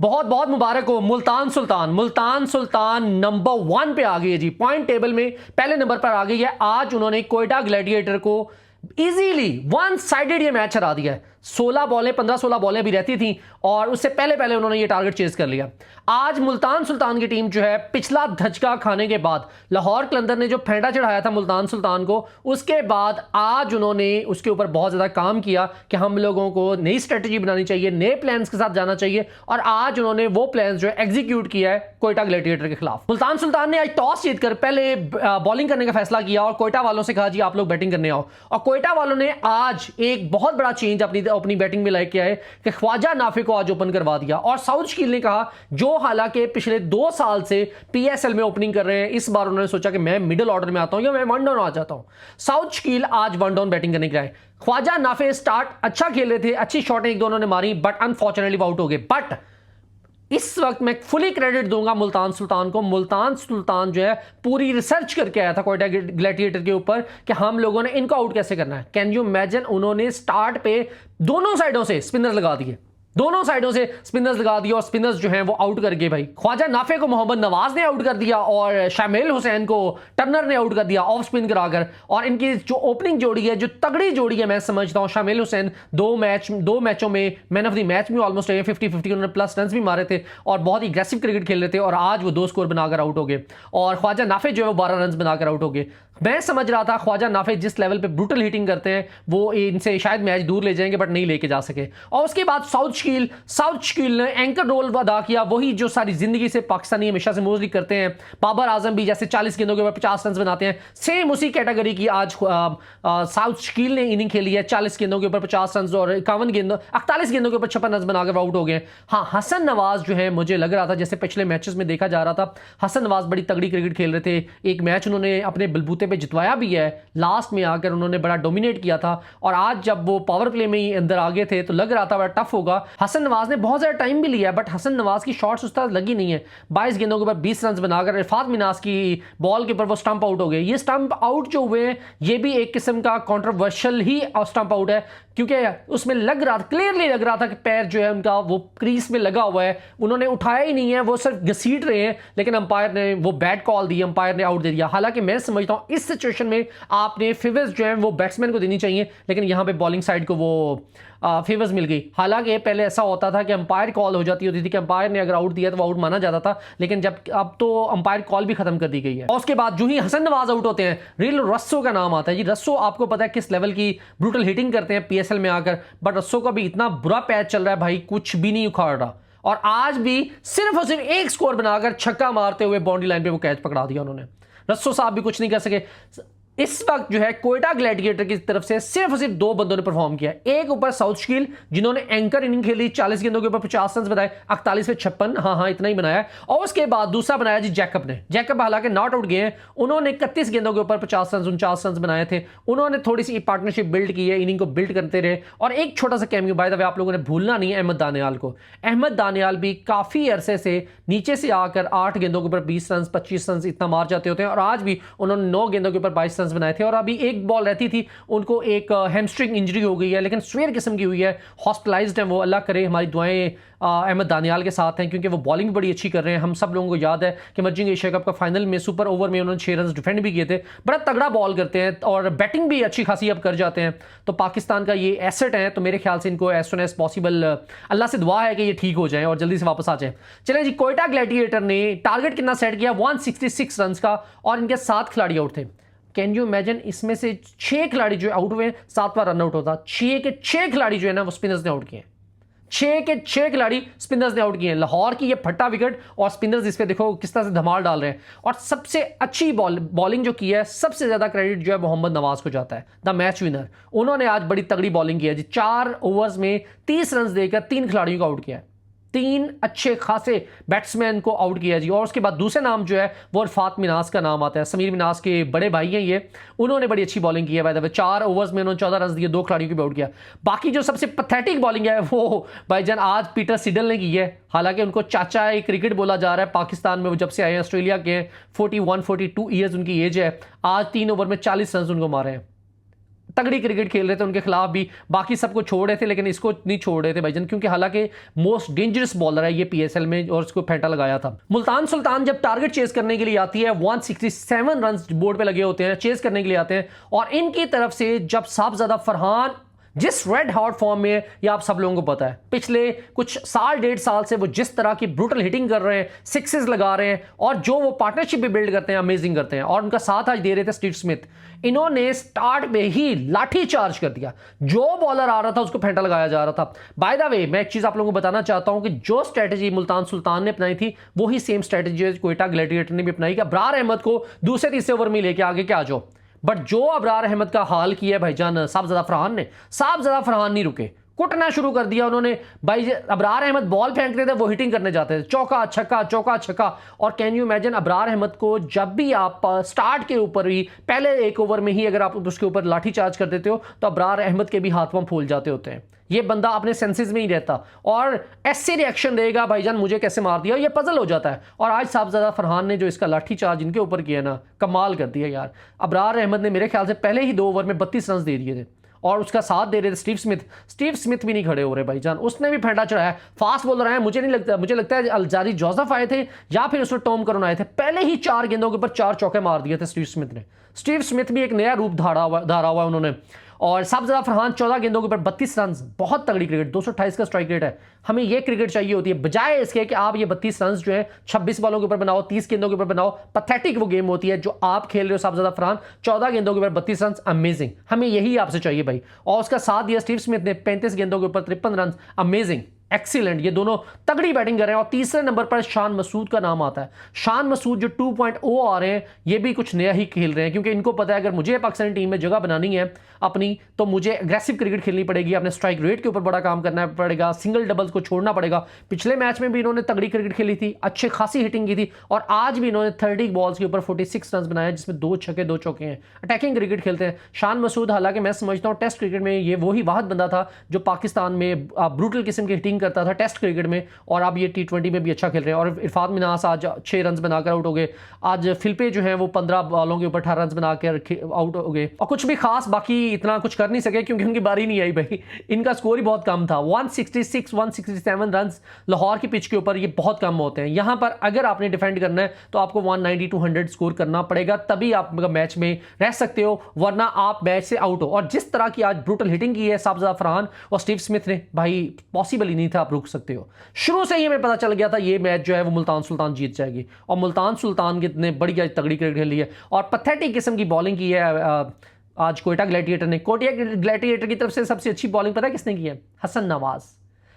बहुत बहुत मुबारक हो मुल्तान सुल्तान नंबर 1 पे आ गई है जी। पॉइंट टेबल में पहले नंबर पर आ गई है। आज उन्होंने कोयटा ग्लैडिएटर को इजीली वन साइडेड ये मैच हरा दिया है। 16 बॉलें 15-16 बॉलें भी रहती थी और उससे पहले पहले उन्होंने ये टारगेट चेज कर लिया। आज मुल्तान सुल्तान की टीम जो है पिछला धचका खाने के बाद लाहौर कलंदर ने जो फेंटा चढ़ाया था मुल्तान सुल्तान को, उसके बाद आज उन्होंने उसके ऊपर बहुत ज़्यादा काम किया कि हम लोगों को नई स्ट्रेटजी बनानी चाहिए, नए प्लान्स के साथ जाना चाहिए और आज उन्होंने वो प्लान्स जो है एग्जीक्यूट किया है कोयटा ग्लैडिएटर के खिलाफ। मुल्तान सुल्तान ने आज टॉस जीतकर पहले बॉलिंग करने का फैसला किया और कोयटा वालों से कहा जी आप लोग बैटिंग करने आओ, और कोयटा वालों ने आज एक बहुत बड़ा चेंज अपनी बैटिंग में लाइक किया है कि ख्वाजा नाफे को आज ओपन करवा दिया। और साउथ शकील ने कहा, जो हालांकि पिछले 2 साल से पीएसएल में ओपनिंग कर रहे हैं, इस बार उन्होंने सोचा कि मैं मिडिल ऑर्डर में आता हूं या मैं वन डाउन आ जाता हूं। साउथ शकील आज वन डाउन बैटिंग करने के लिए आए। ख्वाजा नाफे स्टार्ट अच्छा खेल रहे थे, अच्छी शॉटें एक दोनों ने मारी, बट अनफॉर्चुनेटली आउट हो गए। बट इस वक्त मैं फुली क्रेडिट दूंगा मुल्तान सुल्तान को। मुल्तान सुल्तान जो है पूरी रिसर्च करके आया था कोयटा ग्लैडिएटर के ऊपर कि हम लोगों ने इनको आउट कैसे करना है। कैन यू इमेजिन, उन्होंने स्टार्ट पे दोनों साइडों से स्पिनर लगा दिए, दोनों साइडों से स्पिनर्स लगा दिया और स्पिनर्स जो हैं वो आउट कर गए भाई। ख्वाजा नाफे को मोहम्मद नवाज ने आउट कर दिया और शामिल हुसैन को टर्नर ने आउट कर दिया ऑफ स्पिन कराकर। और इनकी जो ओपनिंग जोड़ी है, जो तगड़ी जोड़ी है, मैं समझता हूं शामिल हुसैन दो मैचों में मैन ऑफ द मैच में ऑलमोस्ट 50-50 उन्होंने प्लस रन भी मारे थे और बहुत ही एग्रेसिव क्रिकेट खेल रहे थे और आज वो 2 स्कोर बनाकर आउट हो गए और ख्वाजा नाफे जो है वो 12 रन बनाकर आउट हो गए। मैं समझ रहा था ख्वाजा नाफे जिस लेवल पे ब्रूटल हिटिंग करते हैं वो इनसे शायद मैच दूर ले जाएंगे, बट नहीं लेके जा सके। और उसके बाद साउथ शकील ने एंकर रोल अदा किया, वही जो सारी जिंदगी से पाकिस्तानी हमेशा से मोस्टली करते हैं। बाबर आजम भी जैसे 40 गेंदों के ऊपर 50 रन बनाते हैं, सेम उसी कैटेगरी की आज साउथ शकील ने इनिंग खेली है। 40 गेंदों के ऊपर 50 रन और 48 गेंदों के ऊपर 56 रन बनाकर आउट हो गए। हाँ, हसन नवाज जो है, मुझे लग रहा था जैसे पिछले मैचेस में देखा जा रहा था, हसन नवाज बड़ी तगड़ी क्रिकेट खेल रहे थे। एक मैच उन्होंने अपने बलबूते पे जितवाया भी है, लास्ट में आकर उन्होंने बड़ा डोमिनेट किया था और आज जब वो पावर प्ले में ही अंदर आ गए थे तो लग रहा था बड़ा टफ होगा। हसन नवाज ने बहुत ज्यादा टाइम भी लिया, बट हसन नवाज की शॉट्स उस तरह लगी नहीं है। 22 गेंदों के ऊपर 20 रन बनाकर इरफात मिनास की बॉल के ऊपर वो स्टंप आउट हो गए। ये स्टंप आउट जो हुए हैं ये भी एक किस्म का कंट्रोवर्शियल ही स्टंप आउट है, क्योंकि उसमें क्लियरली लग रहा था कि पैर जो है उनका वो क्रीज में लगा हुआ है, उन्होंने उठाया ही नहीं है, वो सिर्फ घसीट रहे हैं, लेकिन अंपायर ने वो बैड कॉल दी, अंपायर ने आउट दे दिया। हालांकि मैं समझता हूं इस सिचुएशन में आपने फेवर्स जो है वो बैट्समैन को देनी चाहिए, लेकिन यहां पे बॉलिंग साइड को वो फेवर्स मिल गई। हालांकि पहले ऐसा होता था कि अंपायर कॉल हो जाती होती थी कि अंपायर ने अगर आउट दिया तो वो आउट माना जाता था, लेकिन अब तो अंपायर कॉल भी खत्म कर दी गई है। और उसके बाद जो ही हसन नवाज आउट होते हैं, रियल रस्सो का नाम आता है जी। रस्सो आपको पता है किस लेवल की ब्रूटल हिटिंग करते हैं पीएसएल में आकर, बट रस्सो का भी इतना बुरा पैच चल रहा है भाई, कुछ भी नहीं उखाड़ रहा और आज भी सिर्फ और सिर्फ एक स्कोर बनाकर छक्का मारते हुए बाउंड्री लाइन पे वो कैच पकड़ा दिया उन्होंने। रस्सो साहब भी कुछ नहीं कर सके। इस वक्त जो है कोयटा ग्लैडिएटर की तरफ से सिर्फ और सिर्फ 2 बंदों ने परफॉर्म किया। एक ऊपर साउथ शकील जिन्होंने एंकर इनिंग खेली, 40 गेंदों के ऊपर 50 रन बनाए, 48 पे 56, हाँ इतना ही बनाया। और उसके बाद दूसरा बनाया जी जैकब ने। जैकब हालांकि नॉट आउट गए हैं, उन्होंने 31 गेंदों के ऊपर 50 रन 49 रन बनाए थे। उन्होंने थोड़ी सी पार्टनरशिप बिल्ड की है, इनिंग को बिल्ड करते रहे। और एक छोटा सा कैमियो बाय द वे आप लोगों ने भूलना नहीं है अहमद दानियाल को। अहमद दानियाल भी काफी अरसे से नीचे से आकर 8 गेंदों के ऊपर 20 रन 25 रन इतना मार जाते होते हैं और आज भी उन्होंने 9 गेंदों के ऊपर 22 रन बनाए थे। और अभी एक बॉल रहती थी, उनको एक हैमस्ट्रिंग इंजरी हो गई है, लेकिन स्वेयर किस्म की हुई है, हॉस्पिटलाइज्ड है वो। अल्लाह करे हमारी दुआएं अहमद दानियाल के साथ हैं, क्योंकि वो बॉलिंग भी बड़ी अच्छी कर रहे हैं। हम सब लोगों को याद है कि इमर्जिंग एशिया कप का फाइनल में सुपर ओवर में उन्होंने 6 रन डिफेंड भी किए थे। बड़ा तगड़ा बॉल करते हैं और बैटिंग भी अच्छी खासी अब कर जाते हैं। तो पाकिस्तान का ये एसेट है, तो मेरे ख्याल से इनको एज सुन एज पॉसिबल अल्लाह से दुआ है कि ये ठीक हो जाए और जल्दी से वापस आ जाए। चलें जी, कोयटा ग्लैडिएटर ने टारगेट कितना सेट किया? 166 रन का और इनके 7 खिलाड़ी आउट थे। कैन यू इमेजिन, इसमें से 6 खिलाड़ी जो आउट हुए, 7वां रन आउट होता। 6 के 6 खिलाड़ी जो है ना वो स्पिनर्स ने आउट किए। 6 के 6 खिलाड़ी स्पिनर्स ने आउट किए। लाहौर की ये फट्टा विकेट और स्पिनर्स इस पे देखो किस तरह से धमाल डाल रहे हैं। और सबसे अच्छी बॉलिंग जो की है, सबसे ज्यादा क्रेडिट जो है मोहम्मद नवाज को जाता है, द मैच विनर। उन्होंने आज बड़ी तगड़ी बॉलिंग की है जी। 4 ओवर्स में 30 रन देकर 3 खिलाड़ियों को आउट किया है। 3 अच्छे खासे बैट्समैन को आउट किया जी। और उसके बाद दूसरे नाम जो है वो इरफात मिनास का नाम आता है। समीर मिनास के बड़े भाई हैं ये, उन्होंने बड़ी अच्छी बॉलिंग की है। बाय द वे 4 ओवर्स में उन्होंने 14 रन दिए, 2 खिलाड़ियों को भी आउट किया। बाकी जो सबसे पैथेटिक बॉलिंग है वो भाईजान आज पीटर सिडल ने की है। हालांकि उनको चाचा एक क्रिकेट बोला जा रहा है पाकिस्तान में, वो जब से आए हैं ऑस्ट्रेलिया के। 41-42 ईयर्स उनकी एज है। आज 3 ओवर में 40 रन उनको मारे हैं। तगड़ी क्रिकेट खेल रहे थे उनके खिलाफ भी, बाकी सबको छोड़ रहे थे लेकिन इसको नहीं छोड़ रहे थे भाईजान, क्योंकि हालांकि मोस्ट डेंजरस बॉलर है ये पीएसएल में और उसको फेंटा लगाया था। मुल्तान सुल्तान जब टारगेट चेस करने के लिए आती है 167 रन बोर्ड पे लगे होते हैं, चेस करने के लिए आते हैं, और इनकी तरफ से जब साहबजादा फरहान जिस रेड हॉट फॉर्म में है, ये आप सब लोगों को पता है, पिछले कुछ साल 1.5 साल से वो जिस तरह की ब्रूटल हिटिंग कर रहे हैं, सिक्सेस लगा रहे हैं, और जो वो पार्टनरशिप भी बिल्ड करते हैं अमेजिंग करते हैं, और उनका साथ आज दे रहे थे स्टीव स्मिथ। इन्होंने स्टार्ट में ही लाठी चार्ज कर दिया, जो बॉलर आ रहा था उसको फेंटा लगाया जा रहा था। बाय द वे मैं एक चीज आप लोगों को बताना चाहता हूं कि जो स्ट्रेटजी मुल्तान सुल्तान ने अपनाई थी वही सेम स्ट्रेटजी क्वेटा ग्लैडिएटर ने भी अपनाई कि अबरार अहमद को दूसरे तीसरे ओवर में लेके आगे क्या जाओ, बट जो अबरार अहमद का हाल किया है भाईजान साहबजादा फरहान ने, साहबजादा फरहान नहीं रुके, कुटना शुरू कर दिया उन्होंने। भाई अबरार अहमद बॉल फेंकते थे, वो हिटिंग करने जाते थे, चौका छक्का चौका छक्का। और can you imagine Abrar Ahmed को जब भी आप स्टार्ट के ऊपर ही पहले एक ओवर में ही अगर आप उसके ऊपर लाठी चार्ज कर देते हो तो अबरार अहमद के भी हाथ पांव फूल जाते होते हैं। ये बंदा अपने सेंसेस में ही रहता और ऐसे रिएक्शन देगा भाईजान मुझे कैसे मार दिया, ये पजल हो जाता है। और आज साहबजादा फरहान ने जो इसका लाठी चार्ज इनके ऊपर किया ना, कमाल कर दिया यार। अबरार अहमद ने मेरे ख्याल से पहले ही 2 ओवर में 32 रन दे दिए थे, और उसका साथ दे रहे थे स्टीव स्मिथ। स्टीव स्मिथ भी नहीं खड़े हो रहे भाईजान, उसने भी फेंटा चढ़ाया। फास्ट बॉलर आए, मुझे नहीं लगता, मुझे लगता है अलजारी जोसेफ आए थे या फिर उसमें टॉम करन आए थे, पहले ही 4 गेंदों के ऊपर 4 चौके मार दिए थे स्टीव स्मिथ ने। स्टीव स्मिथ भी एक नया रूप धारा हुआ उन्होंने। और साहबजादा फरहान 14 गेंदों के ऊपर 32 रन, बहुत तगड़ी क्रिकेट, 228 का स्ट्राइक रेट है। हमें ये क्रिकेट चाहिए होती है, बजाय इसके कि आप ये 32 रन जो है 26 बॉलों के ऊपर बनाओ, 30 गेंदों के ऊपर बनाओ। पथेटिक वो गेम होती है जो आप खेल रहे हो साहबजादा फरहान, 14 गेंदों के ऊपर 32 रन, अमेजिंग। हमें यही आपसे चाहिए भाई। और उसका साथ दिया स्टीव स्मिथ ने 35 गेंदों के ऊपर 53 रन, अमेजिंग, एक्सीलेंट। ये दोनों तगड़ी बैटिंग कर रहे हैं। और तीसरे नंबर पर शान मसूद का नाम आता है। शान मसूद जो 2.0 आ रहे हैं, ये भी कुछ नया ही खेल रहे हैं, क्योंकि इनको पता है अगर मुझे पाकिस्तानी टीम में जगह बनानी है अपनी, तो मुझे एग्रेसिव क्रिकेट खेलनी पड़ेगी, अपने स्ट्राइक रेट के ऊपर बड़ा काम करना पड़ेगा, सिंगल डबल्स को छोड़ना पड़ेगा। पिछले मैच में भी इन्होंने तगड़ी क्रिकेट खेली थी, अच्छी खासी हिटिंग की थी, और आज भी इन्होंने 30 बॉल्स के ऊपर 46 रन बनाए, जिसमें 2 छक्के 2 चौके हैं। अटैकिंग क्रिकेट खेलते हैं शान मसूद। हालांकि मैं समझता हूँ टेस्ट क्रिकेट में ये वही वाहद बंदा था जो पाकिस्तान में ब्रूटल किस्म की हिटिंग करता था टेस्ट क्रिकेट में, और अब ये T20 में भी अच्छा खेल रहे हैं। और इरफान मिनास आज 6 रन बनाकर आउट हो गए। आज फिल्पे जो है वो 15 बॉलों के ऊपर 18 रन बनाकर आउट हो गए, और कुछ भी खास बाकी इतना कुछ कर नहीं सके क्योंकि उनकी बारी नहीं आई भाई। इनका स्कोर ही बहुत कम था, 166 167 रन लाहौर की पिच के ऊपर, ये बहुत कम होते हैं। यहां पर अगर आपने डिफेंड करना है तो आपको 190 200 स्कोर करना पड़ेगा, तभी आप मैच में रह सकते हो, वरना आप मैच से आउट हो। और जिस तरह की आज ब्रूटल हिटिंग की है साहबजादा फरहान और स्टीव स्मिथ ने, भाई पॉसिबल ही नहीं था आप रुक सकते हो। शुरू से ही हमें पता चल गया था ये मैच जो है वो मुल्तान सुल्तान जीत जाएगी, और मुल्तान सुल्तान ने बड़ी तगड़ी क्रिकेट खेली है और पथेटिक किस्म की बॉलिंग की है। आज कोयटा ग्लैडिएटर ने, कोयटा ग्लैडिएटर की तरफ से सबसे अच्छी बॉलिंग पता है किसने की है? हसन नवाज।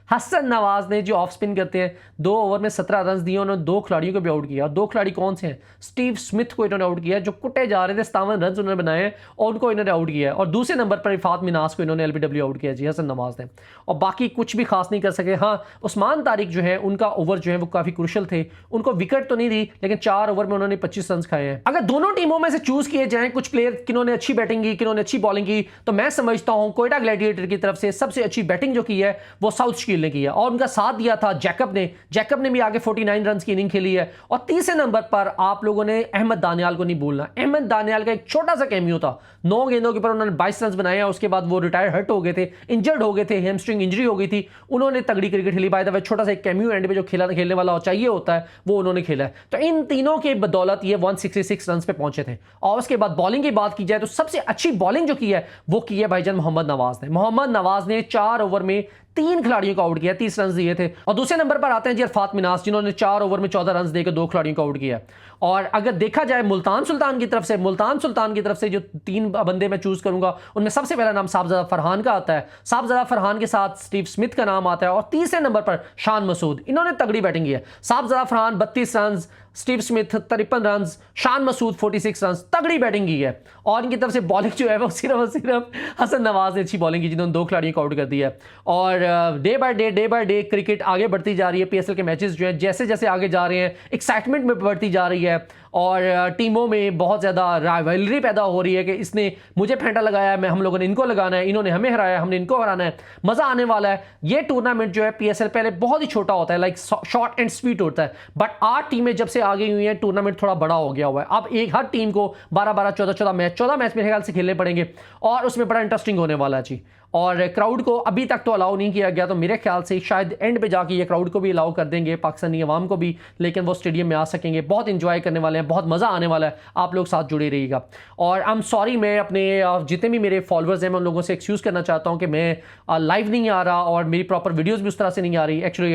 हसन नवाज ने जो ऑफ स्पिन करते हैं, 2 ओवर में 17 रन दिए, उन्होंने 2 खिलाड़ियों को भी आउट किया। और 2 खिलाड़ी कौन से हैं? स्टीव स्मिथ को इन्होंने आउट किया, जो कुटे जा रहे थे, 57 रन उन्होंने बनाए और उनको इन्होंने आउट किया। और दूसरे नंबर पर इरफात मिनास को इन्होंने LBW आउट किया जी, हसन नवाज ने। और बाकी कुछ भी खास नहीं कर सके। हाँ, उस्मान तारिक जो है उनका ओवर जो है वो काफी क्रूशल थे, उनको विकेट तो नहीं दी, लेकिन 4 ओवर में उन्होंने 25 रन खाए हैं। अगर दोनों टीमों में से चूज किए जाएं कुछ प्लेयर किन्होंने अच्छी बैटिंग की, किन्होंने अच्छी बॉलिंग की, तो मैं समझता हूं कोयटा ग्लैडिएटर की तरफ से सबसे अच्छी बैटिंग जो की है वो साउथ शकील ने की है, और उनका साथ दिया था जैकब ने भी आगे 49 रन की इनिंग खेली है। और तीसरे नंबर पर आप लोगों ने अहमद दानियाल को नहीं भूलना। अहमद दानियाल का एक छोटा सा कैमियो था, 9 गेंदों के ऊपर उन्होंने 22 रन बनाए, उसके बाद वो रिटायर हर्ट हो गए थे, इंजर्ड हो गए थे, हैमस्ट्रिंग इंजरी हो गई थी, उन्होंने तगड़ी क्रिकेट खेली। बाय द वे छोटा सा एक कैमियो एंड पे जो खेलने वाला चाहिए होता है वो उन्होंने खेला है। तो इन तीनों के बदौलत ये 166 रन पे पहुंचे थे। और उसके बाद बॉलिंग की बात की जाए तो सबसे अच्छी बॉलिंग जो की है वो की है भाईजान मोहम्मद नवाज ने। मोहम्मद नवाज ने 4 ओवर में 3 खिलाड़ियों को आउट किया, 30 रन दिए थे। और दूसरे नंबर पर आते हैं जी इरफात मिनास, जिन्होंने 4 ओवर में 14 रन देकर 2 खिलाड़ियों को आउट किया। और अगर देखा जाए मुल्तान सुल्तान की तरफ से जो 3 बंदे मैं चूज करूंगा, उनमें सबसे पहला नाम साहबजादा फरहान का आता है। साहबजादा फरहान के साथ स्टीव स्मिथ का नाम आता है, और तीसरे नंबर पर शान मसूद। इन्होंने तगड़ी बैटिंग की है। Sahibzada Farhan 32 run, Steve Smith 53 run, Shan Masood 46 run, तगड़ी बैटिंग की है। और इनकी तरफ से बॉलिंग जो है वो सिर्फ हसन नवाज ने अच्छी बॉलिंग की, जिन्होंने 2 खिलाड़ियों को आउट कर दिया है। और डे बाय डे क्रिकेट आगे बढ़ती जा रही है। PSL के मैचेस जो हैं जैसे जैसे आगे जा रहे हैं, एक्साइटमेंट में बढ़ती जा रही है, और टीमों में बहुत ज़्यादा राइवलरी पैदा हो रही है कि इसने मुझे फेंटा लगाया, हम लोगों ने इनको लगाना है, इन्होंने हमें हराया, हमने इनको हराना है। मज़ा आने वाला है। ये टूर्नामेंट जो है PSL पहले बहुत ही छोटा होता है, लाइक शॉर्ट एंड स्वीट होता है, बट 8 टीमें जब से आ गई हुई हैं, टूर्नामेंट थोड़ा बड़ा हो गया हुआ है। अब एक हर टीम को 12-12, 14 मैच मेरे ख्याल से खेलने पड़ेंगे और उसमें बड़ा इंटरेस्टिंग होने वाला है जी। और क्राउड को अभी तक तो अलाउ नहीं किया गया, तो मेरे ख्याल से शायद एंड पे जाके ये क्राउड को भी अलाउ कर देंगे, पाकिस्तानी अवाम को भी, लेकिन वो स्टेडियम में आ सकेंगे। बहुत इंजॉय करने वाले हैं, बहुत मज़ा आने वाला है, आप लोग साथ जुड़े रहिएगा। और आई एम सॉरी, मैं अपने जितने भी मेरे फॉलोअर्स हैं मैं उन लोगों से एक्सक्यूज़ करना चाहता हूँ कि मैं लाइव नहीं आ रहा और मेरी प्रॉपर वीडियोज़ भी उस तरह से नहीं आ रही। एक्चुअली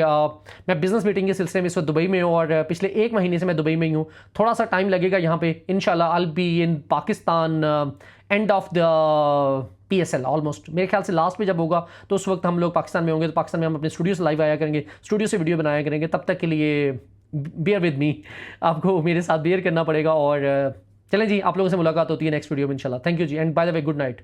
मैं बिजनेस मीटिंग के सिलसिले में इस वक्त दुबई में हूँ और पिछले 1 महीने से मैं दुबई में ही हूँ। थोड़ा सा टाइम लगेगा यहाँ पे, इंशाल्लाह I will be in Pakistan end of the PSL almost. मेरे ख्याल से लास्ट में जब होगा तो उस वक्त हम लोग पाकिस्तान में होंगे, तो पाकिस्तान में हम अपने स्टूडियो से लाइव आया करेंगे, स्टूडियो से वीडियो बनाया करेंगे। तब तक के लिए बियर विद मी, आपको मेरे साथ बियर करना पड़ेगा। और चलें जी, आप लोगों से मुलाकात होती है नेक्स्ट वीडियो में इंशाल्लाह। थैंक यू जी, and by the way good night.